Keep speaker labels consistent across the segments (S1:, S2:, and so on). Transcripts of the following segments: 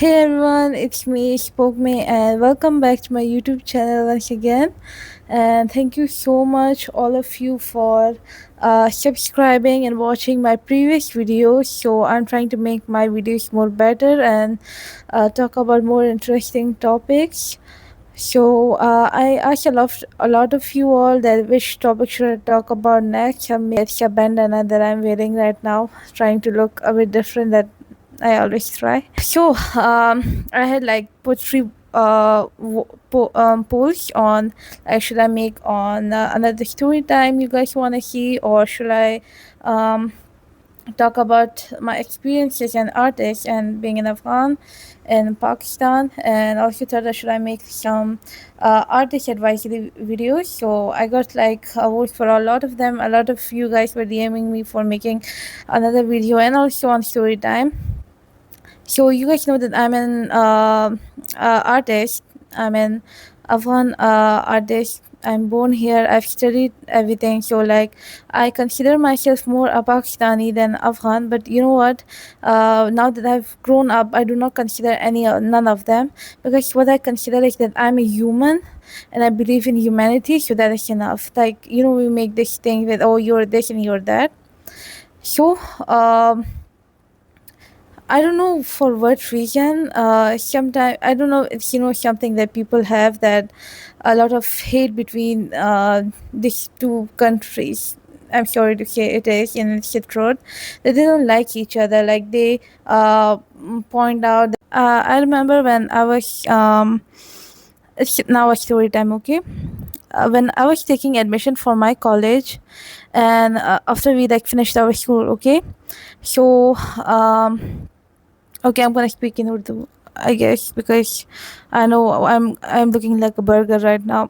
S1: Hey everyone, it's me, Spokme, and welcome back to my YouTube channel once again. And thank you so much, all of you, for subscribing and watching my previous videos. So I'm trying to make my videos more better and talk about more interesting topics. So I asked a lot of you all that which topic should I talk about next. I made a bandana that I'm wearing right now, trying to look a bit different that I always try. So I had like put three polls on should I make on another story time you guys want to see, or should I um talk about my experience as an artist and being in Afghan and Pakistan, and also thought that should I make some artist advisory videos. So I got like awards for a lot of them. A lot of you guys were DMing me for making another video and also on story time. So you guys know that I'm an artist. I'm an Afghan artist. I'm born here. I've studied everything. So like, I consider myself more a Pakistani than Afghan. But you know what? Now that I've grown up, I do not consider none of them, because what I consider is that I'm a human, and I believe in humanity. So that is enough. Like, we make this thing that, oh, you're this and you're that. So I don't know for what reason. Sometimes I don't know. It's something that people have, that a lot of hate between these two countries. I'm sorry to say it is, and it's the truth, that they don't like each other. Like they point out. I remember when I was it's now a story time. Okay, when I was taking admission for my college, and after we like finished our school. Okay, so okay, I'm gonna speak in Urdu, I guess, because I know I'm looking like a burger right now.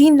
S1: 3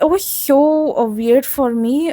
S1: it was so weird for me,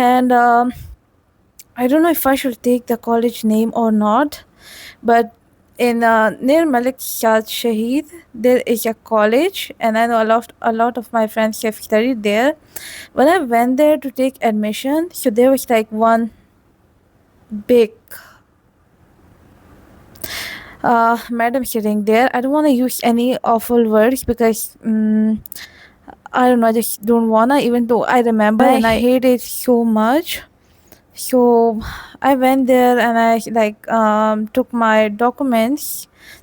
S1: And I don't know if I should take the college name or not, but in near Malik Shad Shaheed there is a college, and I know a lot of my friends have studied there. When I went there to take admission, so there was like one big madam sitting there. I don't want to use any awful words because I don't know, I just don't wanna, even though I remember and I hate it so much. So I went there and I like took my documents.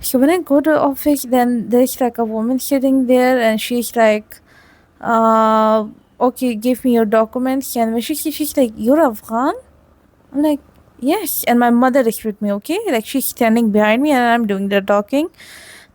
S1: So when I go to the office, then there's like a woman sitting there, and she's like, okay, give me your documents. And when she's like, you're Afghan? I'm like, yes. And my mother is with me, okay? Like she's standing behind me and I'm doing the talking.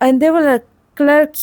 S1: and there were like clerks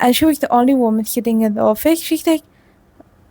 S1: And she was the only woman sitting in the office. She's like,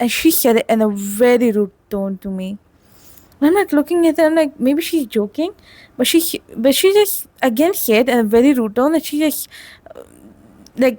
S1: And she said it in a very rude tone to me. And I'm like looking at her, I'm like, maybe she's joking, but she just again said in a very rude tone that she just like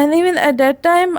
S1: And even at that time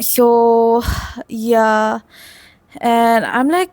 S1: So yeah, and I'm like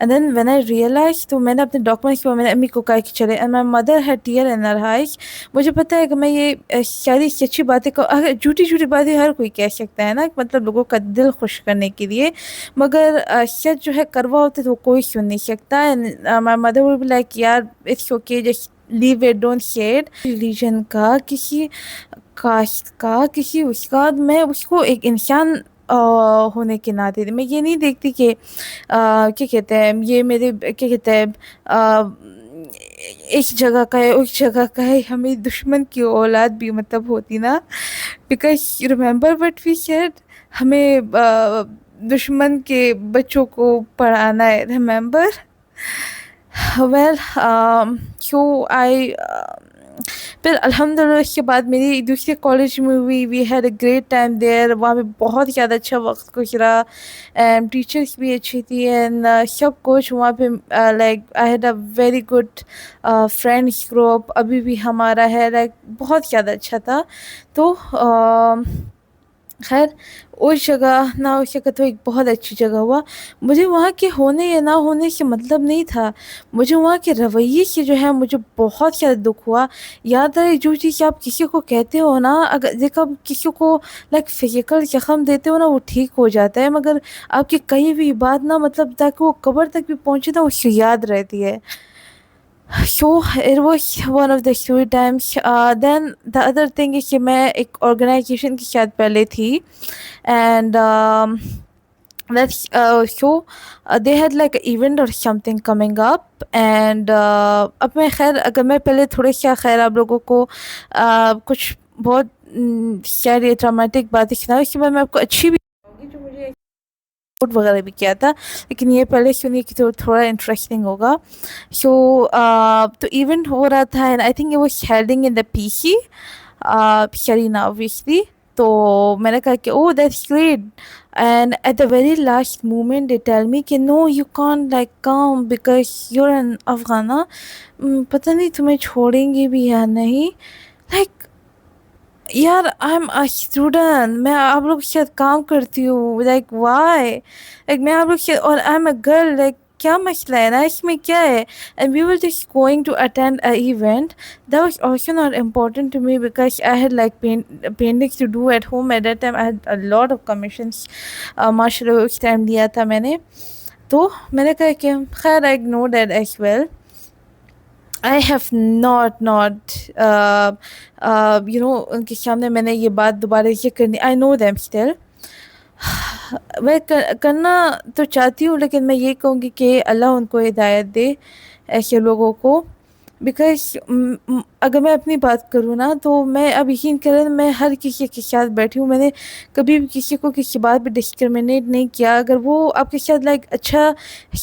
S1: and then when I realize تو میں نے اپنے documents میں نے امی کو کہا کہ چلے، and my mother had tear in her eyes. مجھے پتہ ہے کہ میں یہ ساری اچھی باتیں اگر جھوٹی جھوٹی باتیں ہر کوئی کہہ سکتا ہے نا، مطلب لوگوں کا دل خوش کرنے کے لیے، مگر سچ جو ہے کروا ہوتے تو وہ کوئی سن نہیں سکتا. And my mother will be like یار it's okay just leave it don't share. Religion کا کسی کاسٹ کا کسی اس کا، میں اس کو ایک انسان ہونے کے ناطے میں یہ نہیں دیکھتی کہ کیا کہتے ہیں یہ میرے کیا کہتے ہیں ایک جگہ کا ہے اس جگہ کا ہے. ہمیں دشمن کی اولاد بھی مطلب ہوتی نا، because remember what we said, ہمیں دشمن کے بچوں کو پڑھانا ہے. ریممبر ویل سو آئی پھر الحمد للہ اس کے بعد میری دوسرے کالج میں ہوئی. We had a great time there. وہاں پہ بہت زیادہ اچھا وقت گزرا، اینڈ ٹیچرس بھی اچھی تھی، اینڈ سب کچھ وہاں پہ like I had a very good friends group. ابھی بھی ہمارا ہے لائک بہت زیادہ اچھا تھا. تو خیر اس جگہ نہ اس جگہ تو ایک بہت اچھی جگہ ہوا. مجھے وہاں کے ہونے یا نہ ہونے سے مطلب نہیں تھا، مجھے وہاں کے رویے سے جو ہے مجھے بہت زیادہ دکھ ہوا. یاد ہے جو چیز آپ کسی کو کہتے ہو نا، اگر دیکھو آپ کسی کو لائک فزیکل زخم دیتے ہو نا وہ ٹھیک ہو جاتا ہے، مگر آپ کی کہی ہوئی بات نا مطلب تاکہ وہ قبر تک بھی پہنچے نا اس کو یاد رہتی ہے. So it was one of the sweet times. Then the other thing is کہ میں ایک آرگنائزیشن کے ساتھ پہلے تھی، and that's so they had like an event or something coming up. And اب میں خیر اگر میں پہلے تھوڑے سا خیر آپ لوگوں کو کچھ بہت سیڈ ٹرامیٹک باتیں سناؤں، اس کے بعد میں آپ کو اچھی بھی جو مجھے وغیرہ بھی کیا تھا، لیکن یہ پہلے سنیے کہ تو تھوڑا انٹرسٹنگ ہوگا. سو تو ایونٹ ہو رہا تھا، and I think it was heading in the PC شرینہ obviously. تو میں نے کہا کہ oh that's great, and at the very last moment they tell me کہ no you can't like come because you're an Afghana. پتہ نہیں تمہیں چھوڑیں گے بھی یا نہیں. لائک یار آئی ایم اے اسٹوڈنٹ، میں آپ لوگ کے ساتھ کام کرتی ہوں، لائک وائی، لائک میں آپ لوگ کے اور I am a girl, like کیا مسئلہ ہے نا اس میں کیا ہے. And we were just going to attend a event that was also not important to me because I had like paintings to do at home at that time. I had a lot of commissions ماشاء اللہ اس time دیا تھا میں نے. تو میں نے کہا کہ خیر I ignore that as well. I have not ان کے سامنے میں نے یہ بات دوبارہ یہ کرنی. I know them still. میں کرنا تو چاہتی ہوں، لیکن میں یہ کہوں گی کہ اللہ ان کو ہدایت دے ایسے لوگوں کو. بیکاز اگر میں اپنی بات کروں نا تو میں اب یقین کریں میں ہر کسی کے ساتھ بیٹھی ہوں، میں نے کبھی بھی کسی کو کسی بات پہ ڈسکرمنیٹ نہیں کیا. اگر وہ آپ کے ساتھ لائک اچھا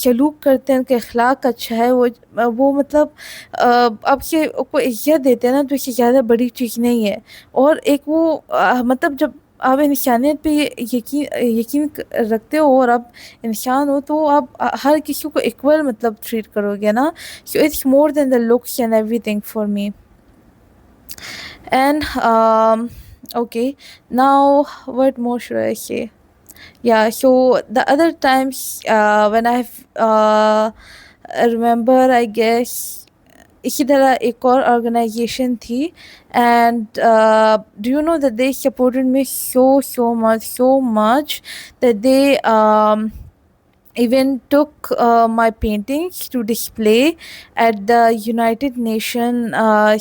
S1: سلوک کرتے ہیں، ان کا اخلاق اچھا ہے، وہ مطلب آپ سے کو عزت دیتے ہیں نا، تو اس سے زیادہ بڑی چیز نہیں ہے. اور ایک وہ مطلب جب آپ انسانیت پہ یقین رکھتے ہو اور آپ انسان ہو تو آپ ہر کسی کو ایکول مطلب ٹریٹ کرو گے نا. So it's more than the looks and everything for me. And okay, now what more should I say? Yeah, so the other times when I remember, I guess اسی طرح ایک اور آرگنائزیشن تھی، and do you know that they supported me so much that they even took my paintings to display at the United Nation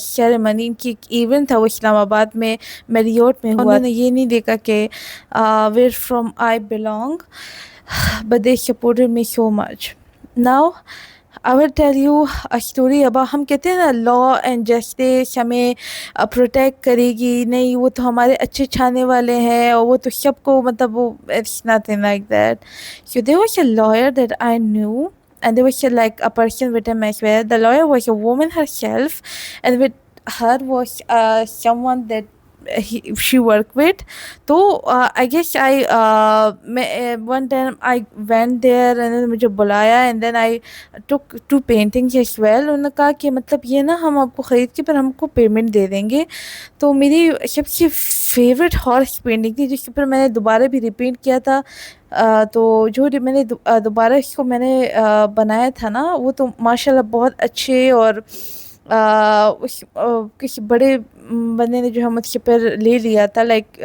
S1: ceremony. کی ایک event تھا وہ اسلام آباد میں میریوٹ میں ہوا. انہوں نے یہ نہیں دیکھا کہ where from I belong, but they supported me so much. Now I will tell you a story about ہم کہتے ہیں نا لا اینڈ جسٹس ہمیں پروٹیکٹ کرے گی، نہیں وہ تو ہمارے اچھے چھانے والے ہیں اور وہ تو سب کو مطلب وہ it's nothing like that. So there was a lawyer that I knew, and there was like a person with him as well. The lawyer was a woman herself, and with her was someone that she worked with. تو I guess one time I went there and then مجھے بلایا and then I took 2 paintings as well. انہوں نے کہا کہ مطلب یہ نا ہم آپ کو خرید کے پھر ہم کو پیمنٹ دے دیں گے. تو میری سب سے فیوریٹ ہارس پینٹنگ تھی جس کے اوپر میں نے دوبارہ بھی ریپینٹ کیا تھا تو جو میں نے دوبارہ اس کو میں نے بنایا تھا نا، وہ تو ماشاءاللہ بہت اچھے، اور کسی بڑے بندے نے جو ہے مجھ پر لے لیا تھا. Like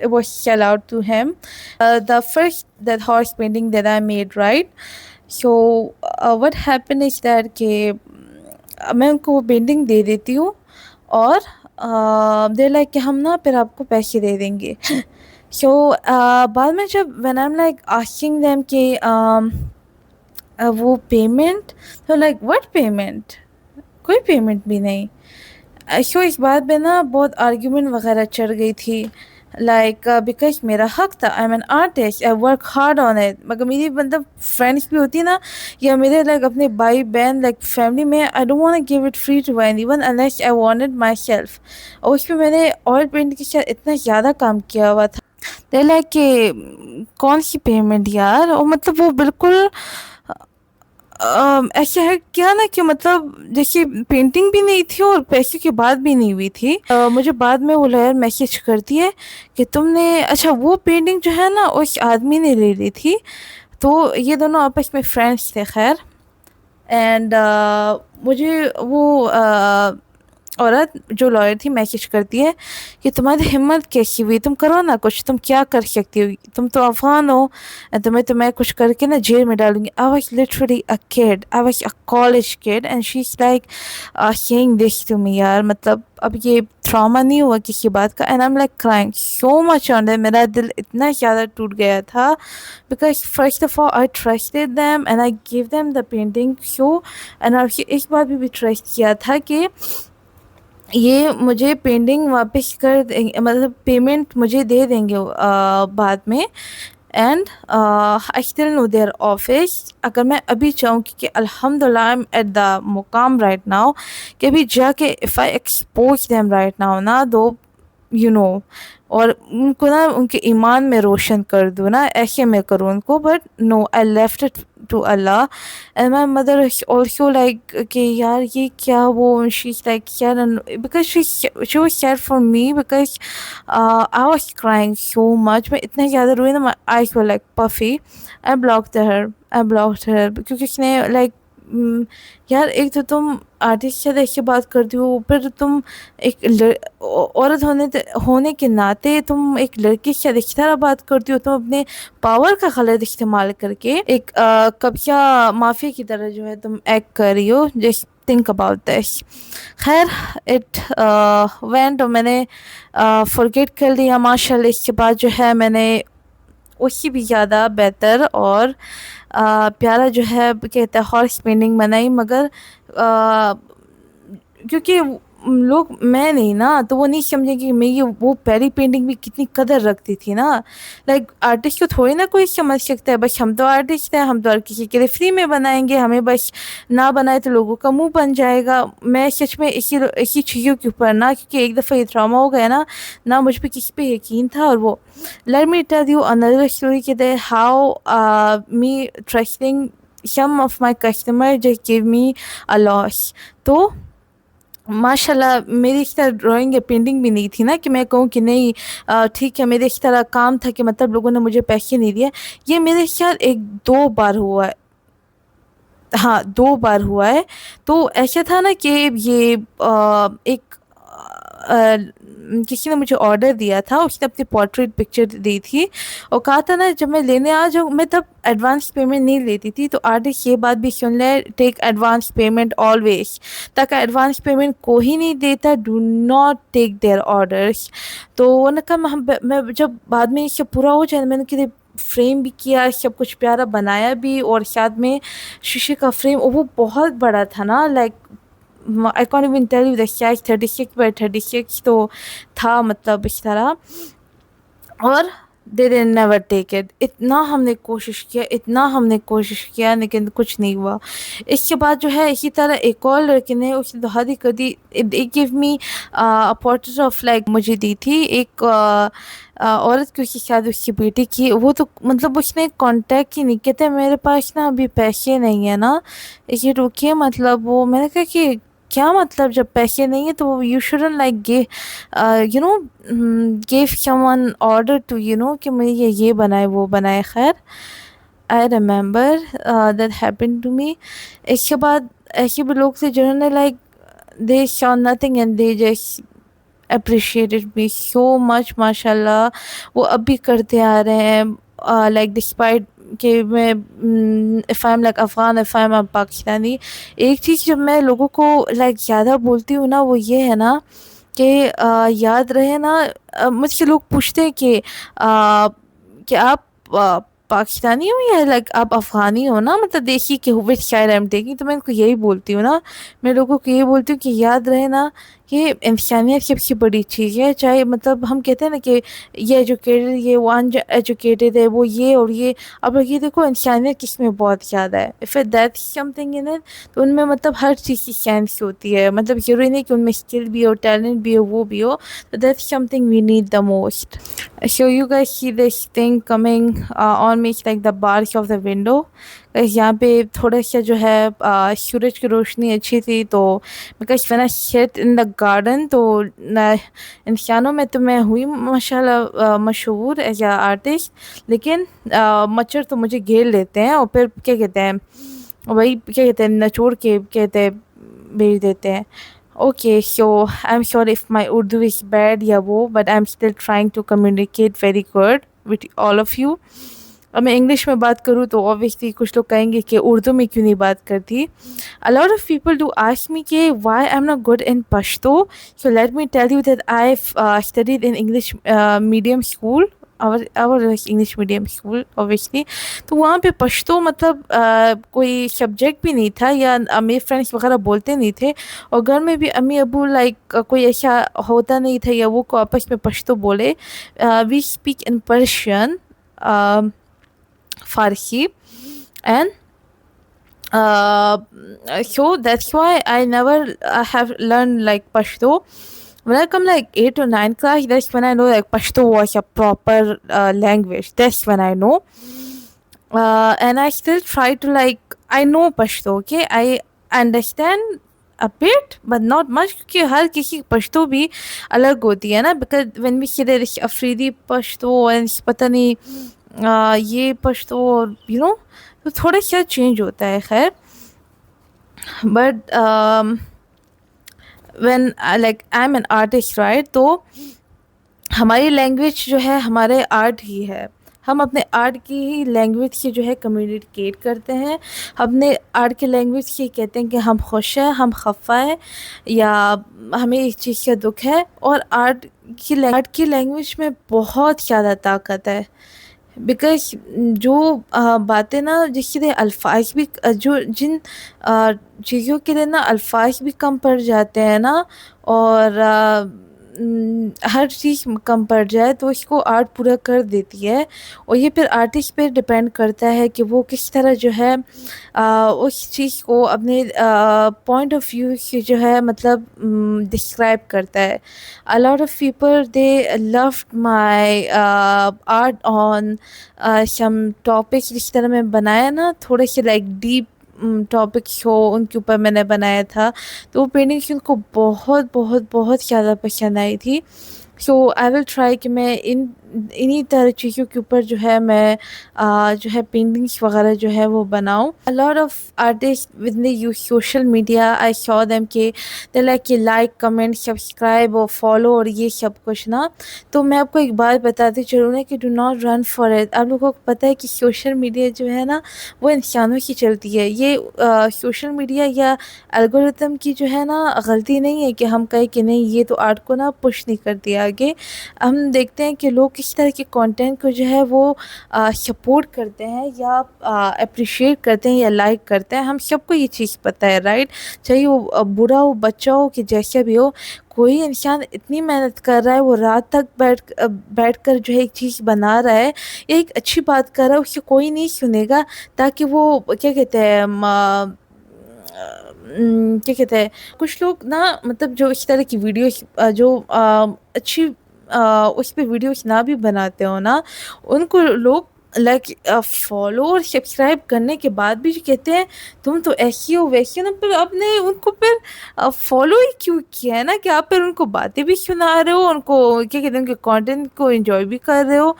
S1: was shell out to him. The first that horse painting that I made, right? So what happened is that کہ میں ان کو وہ پینٹنگ دے دیتی ہوں، اور دے لائک کہ ہم نا پھر آپ کو پیسے دے دیں گے. سو بعد میں جب when I'm like asking them کہ وہ پیمنٹ، تو لائک what پیمنٹ، کوئی پیمنٹ بھی نہیں. سو اس بات پہ نا بہت آرگیومنٹ وغیرہ چڑھ گئی تھی. لائک بیکاز میرا حق تھا، I am an artist, I work hard on it. مگر میری مطلب فرینڈس بھی ہوتی نا، یا میرے لائک اپنے بھائی بہن لائک فیملی میں، I don't want give it free to anyone unless I want it myself. اور اس پہ میں نے آئل پینٹ کے ساتھ اتنا زیادہ کام کیا ہوا تھا. دے لائک کہ کون سی پیمنٹ یار، اور مطلب وہ بالکل ایسا ہے کیا نا کہ مطلب جیسے پینٹنگ بھی نہیں تھی اور پیسے کی بات بھی نہیں ہوئی تھی. مجھے بعد میں وہ لائر میسیج کرتی ہے کہ تم نے اچھا وہ پینٹنگ جو ہے نا اس آدمی نے لے لی تھی. تو یہ دونوں آپس میں فرینڈس تھے خیر. اینڈ مجھے وہ عورت جو لائر تھی میسیج کرتی ہے کہ تمہاری ہمت کیسی ہوئی، تم کرو نا کچھ، تم کیا کر سکتی ہو، تم تو افغان ہو، تمہیں کچھ کر کے نا جیل میں ڈالوں گی. I was literally a kid, I was a college kid and she's like saying this to me. یار مطلب اب یہ ٹراما نہیں ہوا کسی بات کا. And I'm like crying so much on it. میرا دل اتنا زیادہ ٹوٹ گیا تھا because first of all I trusted them and I gave them the painting. So and اس بات بھی ٹرسٹ کیا تھا کہ یہ مجھے پینٹنگ واپس کر دیں، مطلب پیمنٹ مجھے دے دیں گے بعد میں. And I still know their office. اگر میں ابھی چاہوں کہ الحمد للہ آئی ایم ایٹ دا مقام رائٹ ناؤ کہ ابھی جا کے if I expose them right now نا دو یو نو، اور ان کو نا ان کے ایمان میں روشن کر دوں نا، ایسے میں کروں ان کو. But no, I left it to Allah. And my mother also like کہ یار یہ کیا، وہ she is like because she was sad for me because I was crying so much. میں اتنے زیادہ روئی نا، my eyes were like puffy. I blocked her کیونکہ اس نے لائک یار ایک تو تم آرٹسٹ سے ایسے بات کرتی ہو، پھر تم ایک عورت ہونے کے ناطے تم ایک لڑکی سے اس طرح بات کرتی ہو، تم اپنے پاور کا غلط استعمال کر کے ایک قبضہ مافیا کی طرح جو ہے تم ایکٹ کر رہی ہو. Just think about this. خیر اٹ وینٹ، اور میں نے فرگیٹ کر لیا ماشاء اللہ. اس کے بعد جو ہے میں نے اس سے بھی زیادہ بہتر اور پیارا جو ہے کہتا ہے ہارس پینٹنگ بنائی. مگر کیونکہ لوگ میں نہیں نا، تو وہ نہیں سمجھیں کہ میں یہ وہ پہلی پینٹنگ بھی کتنی قدر رکھتی تھی نا. لائک آرٹسٹ کو تھوڑی نا کوئی سمجھ سکتا ہے، بس ہم تو آرٹسٹ ہیں، ہم تو ہر کسی کے لیے فری میں بنائیں گے، ہمیں بس نہ بنائے تو لوگوں کا منہ بن جائے گا. میں سچ میں اسی چیزوں کے اوپر نا، کیونکہ ایک دفعہ یہ ڈرامہ ہو گیا نا، نہ مجھ پہ کسی پہ یقین تھا. اور وہ let me tell you another story کہ how me trusting some of my customers just gave me a loss. تو ماشاء اللہ میری اس طرح ڈرائنگ یا پینٹنگ بھی نہیں تھی نا کہ میں کہوں کہ نہیں ٹھیک ہے، میرے اس طرح کام تھا کہ مطلب لوگوں نے مجھے پیسے نہیں دیے. یہ میرے خیال 1-2 بار ہوا ہے. ہاں 2 بار ہوا ہے. تو ایسا تھا نا کہ یہ ایک کسی نے مجھے آرڈر دیا تھا، اس نے اپنی پورٹریٹ پکچر دی تھی اور کہا تھا نا جب میں لینے آ جاؤں. میں تب ایڈوانس پیمنٹ نہیں لیتی تھی، تو آرٹسٹ یہ بات بھی سن لے، ٹیک ایڈوانس پیمنٹ آلویز. تاکہ ایڈوانس پیمنٹ کو ہی نہیں دیتا، do not take their orders. تو وہ نے کہا میں جب بعد میں یہ سب پورا ہو جائے، میں نے کہا فریم بھی کیا، سب کچھ پیارا بنایا بھی، اور ساتھ میں شیشے کا فریم، اور وہ بہت بڑا تھا نا. Like I can't even tell you the size, 36 by 36 تو تھا مطلب اس طرح. اور they didn't never take it. اتنا ہم نے کوشش کیا لیکن کچھ نہیں ہوا. اس کے بعد جو ہے اسی طرح ایک اور لڑکی نے اس نے دہادی کر دی. They gave me a portrait of like مجھے دی تھی ایک عورت کی، اس کے ساتھ اس کی بیٹی کی. وہ تو مطلب اس نے کانٹیکٹ ہی نہیں. کہتے میرے پاس نا ابھی پیسے نہیں ہیں نا، یہ روکیے. مطلب وہ میں نے کہا کہ کیا مطلب جب پیسے نہیں ہیں تو you shouldn't like give you know give someone order to کہ مجھے یہ بنائے وہ بنائے. خیر I remember that happen to me. اس کے بعد ایسے بھی لوگ تھے جنہوں نے like they saw nothing and they just appreciated me so much. ماشاء اللہ وہ اب بھی کرتے آ رہے ہیں like despite کہ میں if I'm like Afghan if I'm a Pakistani. ایک چیز جب میں لوگوں کو لائک زیادہ بولتی ہوں نا وہ یہ ہے نا کہ یاد رہے نا مجھ سے لوگ پوچھتے ہیں کہ آپ پاکستانی ہو یا لائک آپ افغانی ہو نا, مطلب دیکھیے کہ which side I'm taking. تو میں ان کو یہی بولتی ہوں نا, میں لوگوں کو یہ بولتی ہوں کہ یاد رہے نا کہ انسانیت سب سے بڑی چیز ہے. چاہے مطلب ہم کہتے ہیں نا کہ یہ ایجوکیٹڈ یہ ون ایجوکیٹڈ ہے وہ یہ اور یہ, اب یہ دیکھو انسانیت کس میں بہت زیادہ ہے. if that's something in it تو ان میں مطلب ہر چیز کی سائنس ہوتی ہے. مطلب ضروری نہیں کہ ان میں اسکل بھی ہو ٹیلنٹ بھی ہو وہ بھی ہو. that's something we need the most. So you guys see this thing coming on me, it's like the bars of the window. یہاں پہ تھوڑا سا جو ہے سورج کی روشنی اچھی تھی تو because when I sit in the garden تو انسانوں میں تو میں ہوئی ماشاء اللہ مشہور ایز اے آرٹسٹ, لیکن مچھر تو مجھے گھیر لیتے ہیں اور پھر کیا کہتے ہیں وہی کیا کہتے ہیں نچوڑ کے کہتے ہیں بھیج دیتے ہیں. Okay, so I'm sorry if my Urdu is bad یا وہ, but I'm still trying to communicate very good with all of you. اب میں انگلش میں بات کروں تو obviously کچھ لوگ کہیں گے کہ اردو میں کیوں نہیں بات کرتی. A lot of people do ask me کہ why I'm not good in Pashto. So let me tell you that I've studied in English medium school. our English medium school obviously. تو وہاں پہ پشتو مطلب کوئی سبجیکٹ بھی نہیں تھا یا میرے فرینڈس وغیرہ بولتے نہیں تھے, اور گھر میں بھی امی ابو لائک کوئی ایسا ہوتا نہیں تھا یا وہ کو آپس میں پشتو بولے. We speak in Persian Farsi and so that's why I never have learned like Pashto. When I come like 8 or 9 class, that's when I know like Pashto was a proper language. That's when I know. And I still try to like, I know Pashto, okay? I understand a bit, but not much, کیونکہ ہر کسی پشتو بھی الگ ہوتی ہے نا. Because when we say there is Afridi Pashto and پتہ نہیں یہ پشتو اور تو تھوڑا سا چینج ہوتا ہے. خیر but when like I'm an artist right, تو ہماری لینگویج جو ہے ہمارے آرٹ ہی ہے. ہم اپنے آرٹ کی ہی لینگویج سے جو ہے کمیونیکیٹ کرتے ہیں. اپنے آرٹ کی لینگویج سے کہتے ہیں کہ ہم خوش ہیں, ہم خفا ہے, یا ہمیں اس چیز کا دکھ ہے. اور آرٹ کی لینگویج میں بہت زیادہ طاقت ہے. بیکاز جو باتیں نا جس کے لیے الفاظ بھی جن چیزوں کے لیے نا الفاظ بھی کم پڑ جاتے ہیں نا, اور ہر چیز کم پڑ جائے تو اس کو آرٹ پورا کر دیتی ہے. اور یہ پھر آرٹسٹ پہ ڈپینڈ کرتا ہے کہ وہ کس طرح جو ہے اس چیز کو اپنے پوائنٹ آف ویو سے جو ہے مطلب ڈسکرائب کرتا ہے. A lot of people they loved my art on some topics جس طرح میں بنایا نا تھوڑے سے لائک ڈیپ ٹاپکس ہو ان کے اوپر میں نے بنایا تھا, تو وہ پینٹنگس ان کو بہت بہت بہت زیادہ پسند آئی تھی. سو آئی ول ٹرائی کہ میں انہی طرح چیزوں کے اوپر جو ہے میں جو ہے پینٹنگس وغیرہ جو ہے وہ بناؤں. A lot of artists when they use social media I saw them کہ they like like comment subscribe اور فالو اور یہ سب کچھ نا. تو میں آپ کو ایک بات بتاتی چلوں نا کہ do not run for it. آپ لوگوں کو پتہ ہے کہ سوشل میڈیا جو ہے نا وہ انسانوں کی چلتی ہے. یہ سوشل میڈیا یا الگورتھم کی جو ہے نا غلطی نہیں ہے کہ ہم کہیں کہ نہیں یہ تو آرٹ کو نا پش نہیں کرتی آگے. ہم دیکھتے ہیں کہ لوگ کس طرح کے کانٹینٹ کو جو ہے وہ سپورٹ کرتے ہیں یا اپریشیٹ کرتے ہیں یا لائک کرتے ہیں. ہم سب کو یہ چیز پتہ ہے رائٹ, چاہے وہ بوڑھا ہو بچہ ہو کہ جیسا بھی ہو, کوئی انسان اتنی محنت کر رہا ہے, وہ رات تک بیٹھ کر جو ہے ایک چیز بنا رہا ہے, ایک اچھی بات کر رہا ہے, اس سے کوئی نہیں سنے گا تاکہ وہ کیا کہتے ہیں کچھ لوگ نا مطلب جو اس طرح کی ویڈیوز جو اچھی اس پہ ویڈیوز نہ بھی بناتے ہو نا, ان کو لوگ لائک فالو اور سبسکرائب کرنے کے بعد بھی جو کہتے ہیں تم تو ایسی ہو ویسی ہو نا، پھر آپ نے ان کو پھر فالو ہی کیوں کیا ہے نا، کہ آپ پھر ان کو باتیں بھی سنا رہے ہو، ان کو کیا کہتے ہیں ان کے کانٹینٹ کو انجوائے بھی کر رہے ہو.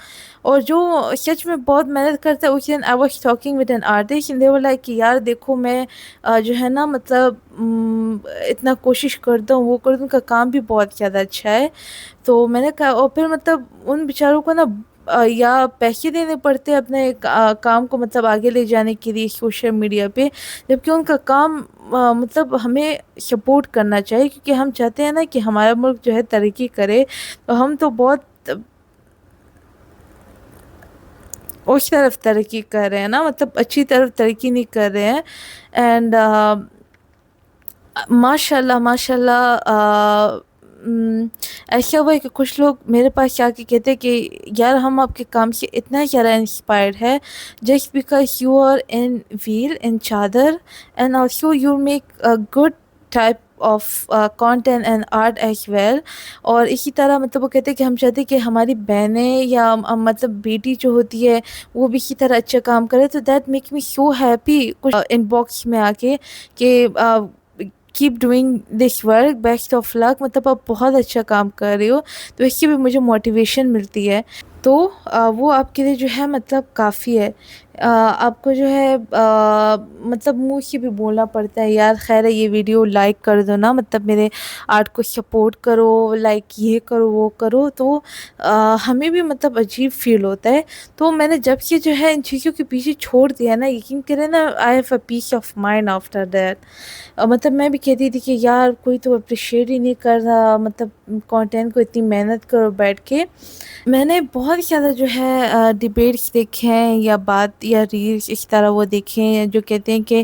S1: اور جو سچ میں بہت محنت کرتا ہے، اس دن I was talking with an artist they were like کہ یار دیکھو میں جو ہے نا مطلب اتنا کوشش کرتا ہوں وہ کرتا ہوں، ان کا کام بھی بہت زیادہ اچھا ہے. تو میں نے کہا، اور پھر مطلب ان بیچاروں کو نا یا پیسے دینے پڑتے اپنے کام کو مطلب آگے لے جانے کے لیے سوشل میڈیا پہ، جبکہ ان کا کام مطلب ہمیں سپورٹ کرنا چاہیے، کیونکہ ہم چاہتے ہیں نا کہ ہمارا ملک جو ہے ترقی کرے. تو ہم تو بہت اس طرف ترقی کر رہے ہیں نا، مطلب اچھی طرف ترقی نہیں کر رہے ہیں. اینڈ ماشاء اللہ ماشاء اللہ ایسا ہوا ہے کہ کچھ لوگ میرے پاس آ کے کہتے ہیں کہ یار ہم آپ کے کام سے اتنا زیادہ انسپائرڈ ہے، just because you are in veil in چادر and also you make good type of content and art as well. اور اسی طرح مطلب وہ کہتے ہیں کہ ہم چاہتے ہیں کہ ہماری بہنیں یا مطلب بیٹی جو ہوتی ہے وہ بھی اسی طرح اچھا کام کرے. تو that make me so happy کچھ ان باکس میں آ کے کہ keep doing this work, best of luck, مطلب آپ بہت اچھا کام کر رہے ہو. تو اس کی بھی مجھے موٹیویشن ملتی ہے. تو وہ آپ کے لیے جو ہے مطلب کافی ہے. آپ کو جو ہے مطلب منہ سے بھی بولنا پڑتا ہے یار خیر ہے یہ ویڈیو لائک کر دو نا، مطلب میرے آرٹ کو سپورٹ کرو، لائک یہ کرو وہ کرو. تو ہمیں بھی مطلب عجیب فیل ہوتا ہے. تو میں نے جب یہ جو ہے ان چیزوں کے پیچھے چھوڑ دیا نا، یقین کریں نا، I have a peace of mind after that. مطلب میں بھی کہتی تھی کہ یار کوئی تو اپریشیٹ ہی نہیں کر رہا، مطلب کانٹینٹ کو اتنی محنت کرو بیٹھ کے. میں نے بہت زیادہ جو ہے ڈبیٹس دیکھے ہیں یا بات یا ریلس اس طرح وہ دیکھے ہیں جو کہتے ہیں کہ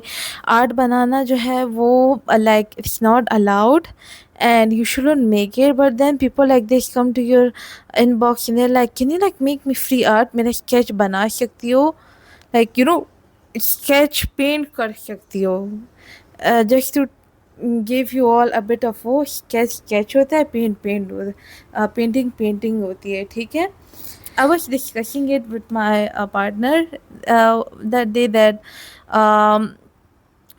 S1: آرٹ بنانا جو ہے وہ like it's not allowed and you shouldn't make it. But then people like this come to your inbox and they're like, can you like make me free art, میرا sketch بنا سکتی ہو، like you know sketch paint کر سکتی ہو. Just to give you all a bit of وہ sketch ہوتا ہے، paint ہوتا ہے، painting ہوتی ہے. ٹھیک ہے. I was discussing it with my partner that day that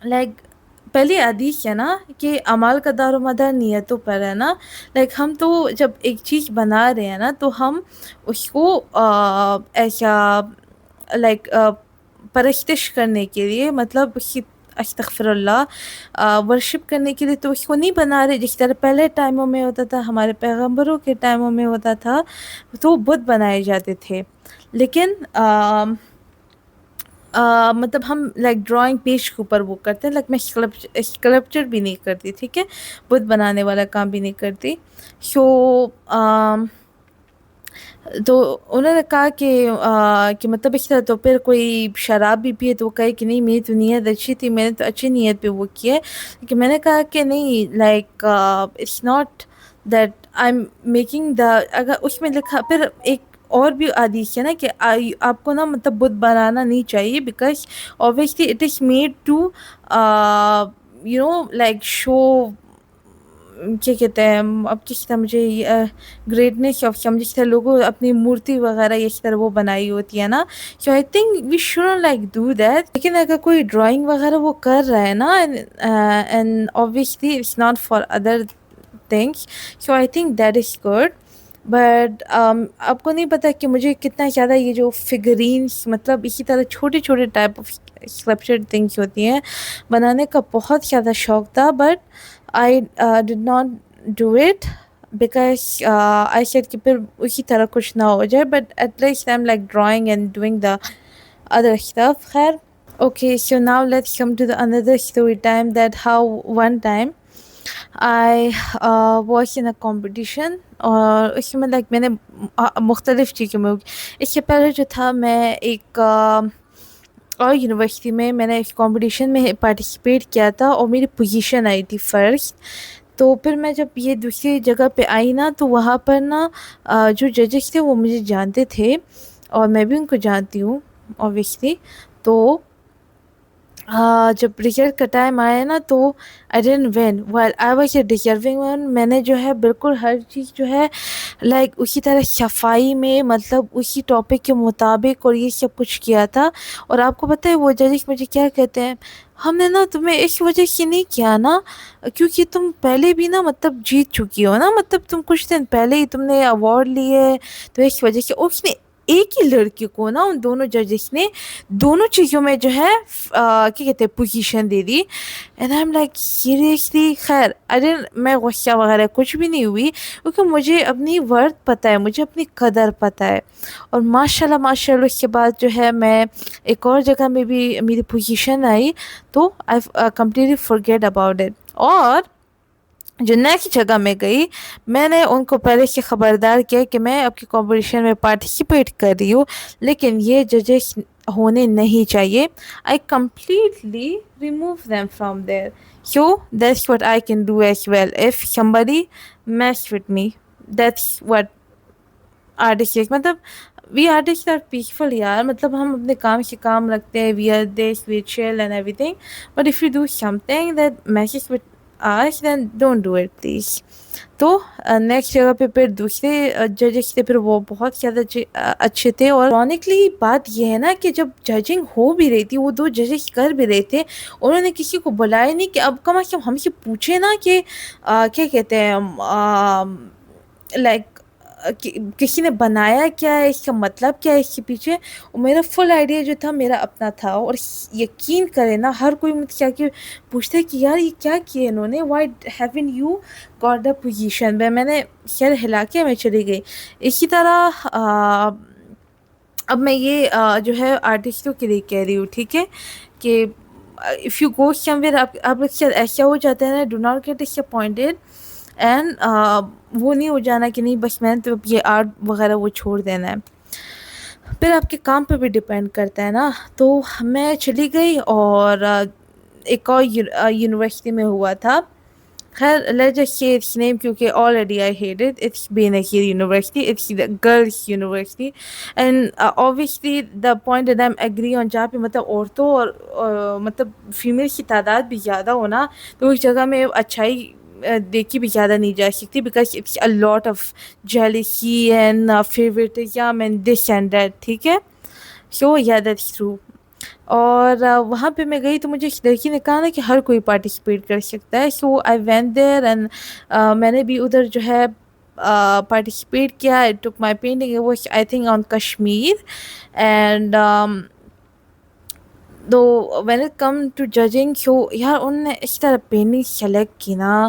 S1: like پہلی حدیث ہے نا کہ اعمال کا دار و مدار نیتوں پر ہے نا. لائک ہم تو جب ایک چیز بنا رہے ہیں نا تو ہم اس کو ایسا لائک پرستش کرنے کے لیے، مطلب اس کی استغفر اللہ ورشپ کرنے کے لیے تو اس کو نہیں بنا رہے. جس طرح پہلے ٹائموں میں ہوتا تھا، ہمارے پیغمبروں کے ٹائموں میں ہوتا تھا، تو بت بنائے جاتے تھے. لیکن مطلب ہم لائک ڈرائنگ پیج کے اوپر وہ کرتے ہیں. لائک میں اسکلپچر بھی نہیں کرتی، ٹھیک ہے، بت بنانے والا کام بھی نہیں کرتی. سو تو انہوں نے کہا کہ مطلب اس طرح تو پھر کوئی شراب بھی پیے تو وہ کہے کہ نہیں میری تو نیت اچھی تھی، میں نے تو اچھی نیت پہ وہ کیا ہے. لیکن میں نے کہا کہ نہیں، like it's not that I am making the, اگر اس میں لکھا پھر ایک اور بھی حدیث ہے نا کہ آپ کو نا مطلب بت بنانا نہیں چاہیے، because obviously it is made to you know like show کیا کہتے ہیں اب کس طرح مجھے گریٹنیس آف سم، جس طرح لوگوں اپنی مورتی وغیرہ اس طرح وہ بنائی ہوتی ہے نا. So I think we shouldn't like do that. لیکن اگر کوئی ڈرائنگ وغیرہ وہ کر رہا ہے نا and obviously it's not for other things, so I think that is good. But آپ کو نہیں پتہ کہ مجھے کتنا زیادہ یہ جو فگرینس مطلب اسی طرح چھوٹے چھوٹے ٹائپ آف اسکلپچر تھنگس ہوتی ہیں بنانے کا بہت زیادہ شوق تھا. But I did not do it because I said کہ پھر اسی طرح کچھ نہ ہو جائے. But at least I am like drawing and doing the other stuff. خیر okay, so now let's come to the another story time that how one time I was in a competition. اور اس میں like میں نے مختلف چیزوں میں، اس سے پہلے جو تھا میں ایک اور یونیورسٹی میں نے اس کمپٹیشن میں پارٹیسپیٹ کیا تھا اور میری پوزیشن آئی تھی فرسٹ. تو پھر میں جب یہ دوسری جگہ پہ آئی نا تو وہاں پر نا جو ججز تھے وہ مجھے جانتے تھے اور میں بھی ان کو جانتی ہوں obviously. تو جب ریزلٹ کا ٹائم آیا نا تو آئی ڈidn't win while I was a deserving one. میں نے جو ہے بالکل ہر چیز جو ہے لائک اسی طرح صفائی میں مطلب اسی ٹاپک کے مطابق اور یہ سب کچھ کیا تھا. اور آپ کو پتہ ہے وہ ججز مجھے کیا کہتے ہیں، ہم نے نا تمہیں اس وجہ سے نہیں کیا نا کیونکہ تم پہلے بھی نا مطلب جیت چکی ہو نا، مطلب تم کچھ دن پہلے ہی تم نے ایوارڈ لیے، تو اس وجہ سے اس نے ایک ہی لڑکی کو نا ان دونوں ججز نے دونوں چیزوں میں جو ہے کیا کہتے ہیں position they the. And I am like seriously. خیر میں غصہ وغیرہ کچھ بھی نہیں ہوئی کیونکہ مجھے اپنی ورتھ پتہ ہے، مجھے اپنی قدر پتہ ہے. اور ماشاء اللہ ماشاء اللہ اس کے بعد جو ہے میں ایک اور جگہ میں بھی میری پوزیشن آئی تو I completely forget about it. اور جو نیکسٹ جگہ میں گئی میں نے ان کو پہلے سے خبردار کیا کہ میں آپ کی کمپٹیشن میں پارٹیسپیٹ کر رہی ہوں لیکن یہ ججز ہونے نہیں چاہیے. I completely remove them from there. So that's what I can do as well. If somebody mess with me, that's what artists is. مطلب we artists are peaceful یار، مطلب ہم اپنے کام سے کام رکھتے ہیں، we are this, we chill and everything. But if you do something that messes with us then don't do it please. تو next جگہ پہ پھر دوسرے ججز تھے، پھر وہ بہت زیادہ اچھے تھے. اور ارونکلی بات یہ ہے نا کہ جب ججنگ ہو بھی رہی تھی وہ دو ججز کر بھی رہے تھے، انہوں نے کسی کو بلایا نہیں کہ اب کم از کم ہم سے پوچھے نا کہ کیا کہتے ہیں لائک کسی نے بنایا کیا ہے، اس کا مطلب کیا ہے اس کے پیچھے. اور میرا فل آئیڈیا جو تھا میرا اپنا تھا. اور یقین کرے نا ہر کوئی مجھ سے کہ پوچھتا ہے کہ یار یہ کیا کیا انہوں نے، why haven't you got the position. میں نے خیر ہلا کے میں چلی گئی. اسی طرح اب میں یہ جو ہے آرٹسٹوں کے لیے کہہ رہی ہوں، ٹھیک ہے، کہ if you go somewhere آپ لوگ کے ساتھ ایسا ہو جاتا ہے نا، do not get disappointed and وہ نہیں ہو جانا کہ نہیں بس میں نے تو یہ آرٹ وغیرہ وہ چھوڑ دینا ہے. پھر آپ کے کام پہ بھی ڈپینڈ کرتا ہے نا. تو میں چلی گئی اور ایک اور یونیورسٹی میں ہوا تھا. خیر let's just say its name کیونکہ already I hate it. It's Benazir University. It's the girls university and obviously the point that I'm agree on جہاں پہ مطلب عورتوں اور مطلب فیمیل کی تعداد بھی زیادہ ہونا تو اس جگہ میں اچھائی دیکھی بھی زیادہ نہیں جا سکتی because it's a lot of jealousy and favoritism and this and that. ٹھیک ہے، so yeah that's true. اور وہاں پہ میں گئی تو مجھے ایک لڑکی نے کہا نا کہ ہر کوئی پارٹیسپیٹ کر سکتا ہے. سو آئی وینٹ دیر اینڈ میں نے بھی ادھر جو ہے پارٹیسپیٹ کیا. آئی ٹک مائی پینٹنگ وہ I think on Kashmir and تو when it come to judging so یار انہوں نے اس طرح پینٹنگ سلیکٹ کی نا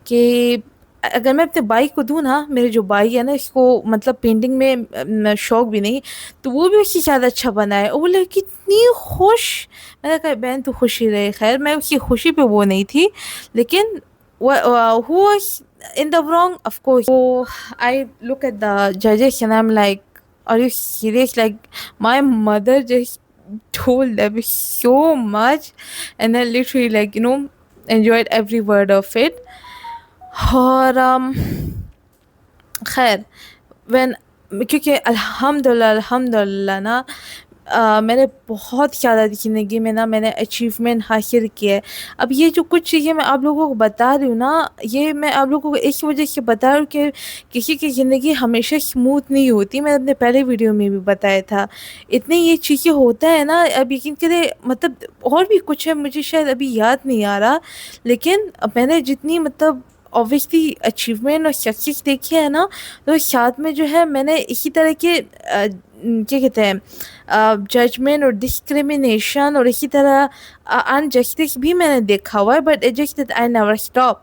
S1: کہ اگر میں اپنے بھائی کو دوں نا، میرے جو بھائی ہے نا اس کو مطلب پینٹنگ میں شوق بھی نہیں، تو وہ بھی اس سے زیادہ اچھا بنا ہے. اور وہ لڑکی اتنی خوش، میں نے کہا بہن تو خوشی رہے. خیر میں اس کی خوشی پہ وہ نہیں تھی لیکن who was in the wrong of course. So I look at the judges and I'm like are you serious, like my mother just told them so much and I literally like enjoyed every word of it. اور خیر کیونکہ الحمدللہ نا میں نے بہت زیادہ زندگی میں نا میں نے اچیومنٹ حاصل کیا ہے. اب یہ جو کچھ چیزیں میں آپ لوگوں کو بتا رہی ہوں نا، یہ میں آپ لوگوں کو اس وجہ سے بتا رہی ہوں کہ کسی کی زندگی ہمیشہ اسموتھ نہیں ہوتی. میں اپنے پہلے ویڈیو میں بھی بتایا تھا اتنی یہ چیزیں ہوتا ہے نا. اب یقین کرے مطلب اور بھی کچھ ہے مجھے شاید ابھی یاد نہیں آ رہا، لیکن میں نے جتنی مطلب اوبویسلی اچیومنٹ اور سکسیس دیکھی ہے نا تو ساتھ میں جو ہے میں نے اسی طرح کے کیا کہتے ہیں ججمنٹ اور ڈسکریمنیشن اور اسی طرح انجسٹس بھی میں نے دیکھا ہوا ہے. But it just that I never stop.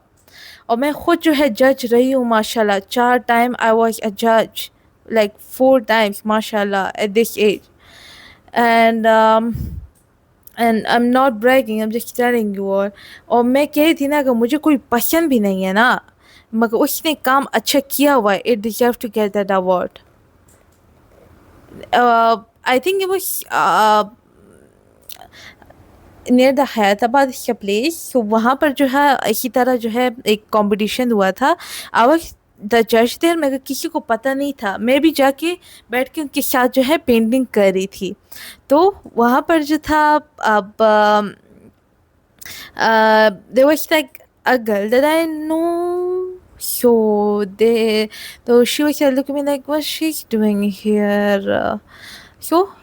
S1: اور میں خود جو ہے جج رہی ہوں ماشاء اللہ 4 ٹائم آئی واز اے جج لائک 4 times ماشاء اللہ at this age. And I'm not bragging, I'm just telling you all. اور میں کہہ رہی تھی نا کہ مجھے کوئی پسند بھی نہیں ہے نا مگر اس نے کام اچھا کیا ہوا ہے. It deserves to get that award. I think it was near the Hyderabad کا پلیس. تو وہاں پر جو ہے اسی طرح جو ہے ایک کمپٹیشن ہوا تھا. I was the judge there. مگر کسی کو پتہ نہیں تھا. میں بھی جا کے بیٹھ کے ان کے ساتھ جو ہے پینٹنگ کر رہی تھی. تو وہاں پر جو تھا اب There was like a girl that I know. So she was looking at me like, what's she doing here? So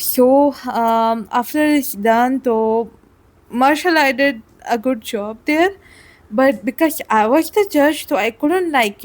S1: So after it's done, so Marshall, I did a good job there, but because I was the judge, so I couldn't like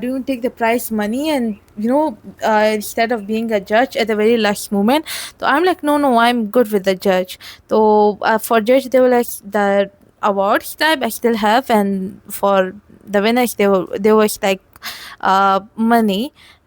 S1: do you take the prize money and instead of being a judge at the very last moment. So I'm like, no, I'm good with the judge. So for judge they were like the awards type I still have, and for the winners they was like money.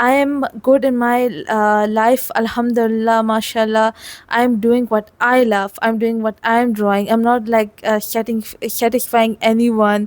S1: I am good in my life, alhamdulillah, mashallah. I am doing what I love. I'm doing what I am drawing. I'm not like satisfying anyone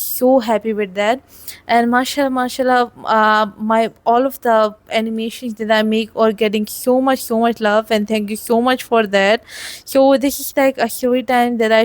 S1: so happy with that. And mashallah, my all of the animations that I make are getting so much love, and thank you so much for that. So this is like a story time that I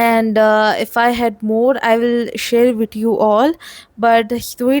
S1: And if I had more I will share with you all, but story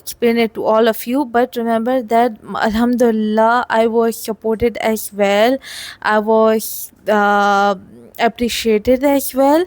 S1: explain it to all of you. But remember that alhamdulillah I was supported as well, I was appreciated as well.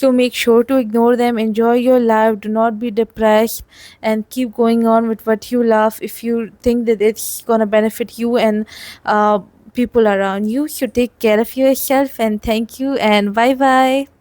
S1: So make sure to ignore them, enjoy your life, do not be depressed, and keep going on with what you love if you think that it's gonna benefit you and people around you. So take care of yourself, and thank you, and bye bye.